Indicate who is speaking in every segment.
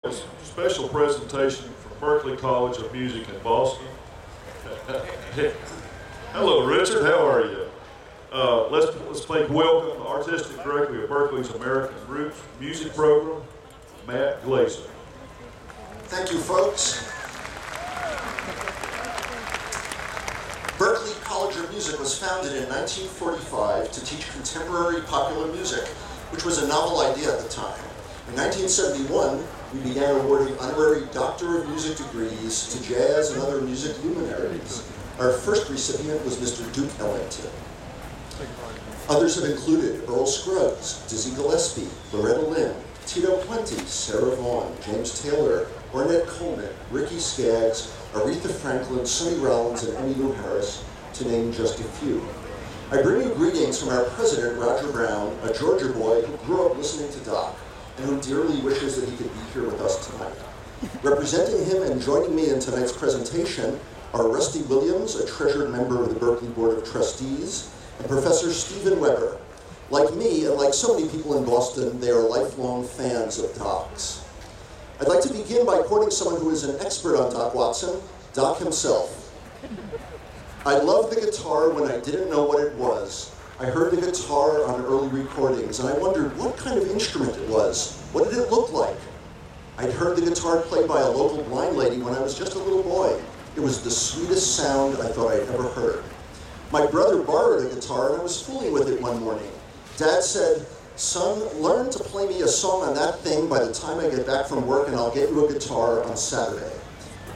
Speaker 1: A special presentation from Berklee College of Music in Boston. Hello, Richard. How are you? Let's make welcome the Artistic Director of Berklee's American Roots Music Program, Matt Glazer.
Speaker 2: Thank you, folks. Berklee College of Music was founded in 1945 to teach contemporary popular music, which was a novel idea at the time. In 1971, we began awarding honorary Doctor of Music degrees to jazz and other music luminaries. Our first recipient was Mr. Duke Ellington. Others have included Earl Scruggs, Dizzy Gillespie, Loretta Lynn, Tito Puente, Sarah Vaughan, James Taylor, Ornette Coleman, Ricky Skaggs, Aretha Franklin, Sonny Rollins, and Emmylou Harris, to name just a few. I bring you greetings from our president, Roger Brown, a Georgia boy who grew up listening to Doc, and who dearly wishes that he could be here with us tonight. Representing him and joining me in tonight's presentation are Rusty Williams, a treasured member of the Berklee Board of Trustees, and Professor Stephen Weber. Like me, and like so many people in Boston, they are lifelong fans of Doc's. I'd like to begin by quoting someone who is an expert on Doc Watson, Doc himself. I loved the guitar when I didn't know what it was. I heard the guitar on early recordings, and I wondered what kind of instrument it was. What did it look like? I'd heard the guitar played by a local blind lady when I was just a little boy. It was the sweetest sound I thought I'd ever heard. My brother borrowed a guitar, and I was fooling with it one morning. Dad said, "Son, learn to play me a song on that thing by the time I get back from work, and I'll get you a guitar on Saturday."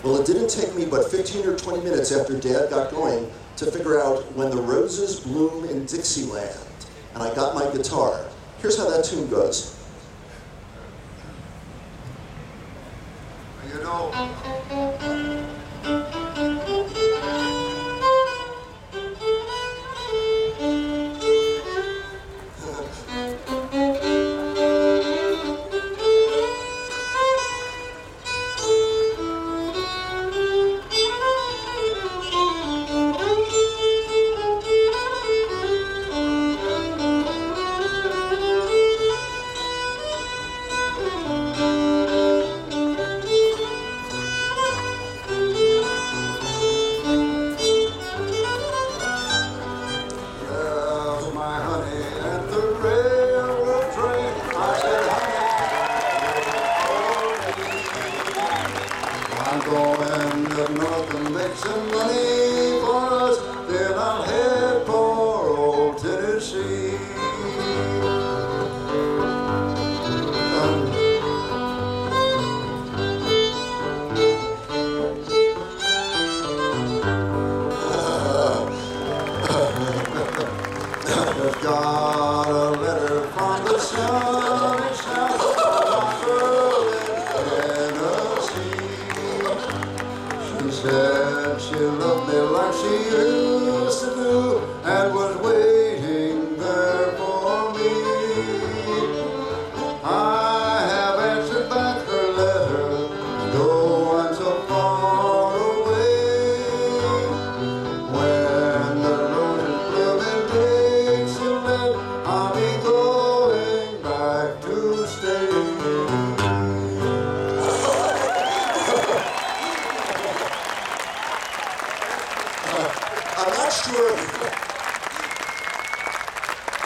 Speaker 2: Well, it didn't take me but 15 or 20 minutes after Dad got going to figure out When the Roses Bloom in Dixieland, and I got my guitar. Here's how that tune goes.
Speaker 3: You know,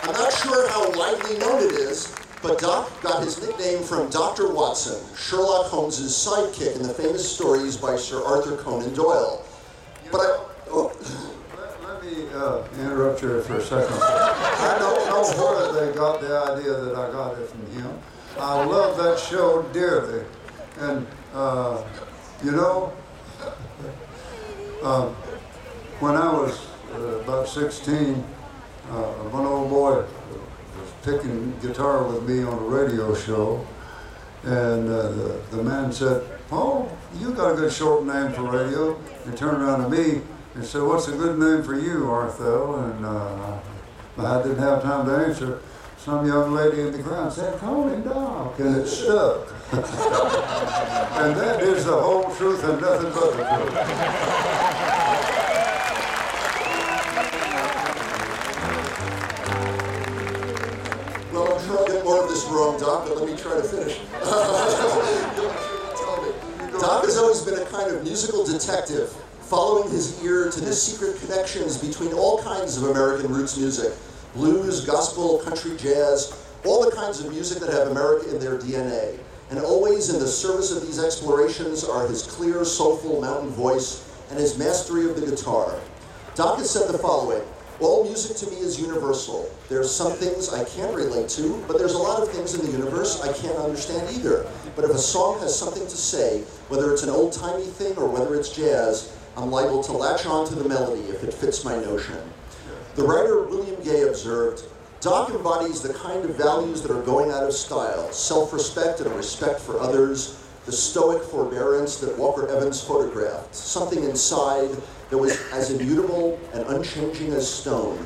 Speaker 2: I'm not sure how widely known it is, but Doc got his nickname from Dr. Watson, Sherlock Holmes' sidekick in the famous stories by Sir Arthur Conan Doyle.
Speaker 3: Let me interrupt you for a second. I don't know where they got the idea that I got it from him. I love that show dearly. And, you know, when I was about 16, one old boy was picking guitar with me on a radio show, and the man said, "Paul, you got a good short name for radio." He turned around to me and said, "What's a good name for you, Arthel?" And I didn't have time to answer. Some young lady in the crowd said, "Call him Doc," and it stuck. And that is the whole truth and nothing but the truth.
Speaker 2: Well, I'm sure I'll get more of this wrong, Doc, but let me try to finish. Doc has always been a kind of musical detective, following his ear to the secret connections between all kinds of American roots music, blues, gospel, country, jazz, all the kinds of music that have America in their DNA. And always in the service of these explorations are his clear, soulful mountain voice and his mastery of the guitar. Doc has said the following: all music to me is universal. There's some things I can't relate to, but there's a lot of things in the universe I can't understand either. But if a song has something to say, whether it's an old-timey thing or whether it's jazz, I'm liable to latch on to the melody if it fits my notion. The writer William Gay observed, Doc embodies the kind of values that are going out of style: self-respect and respect for others, the stoic forbearance that Walker Evans photographed, something inside that was as immutable and unchanging as stone,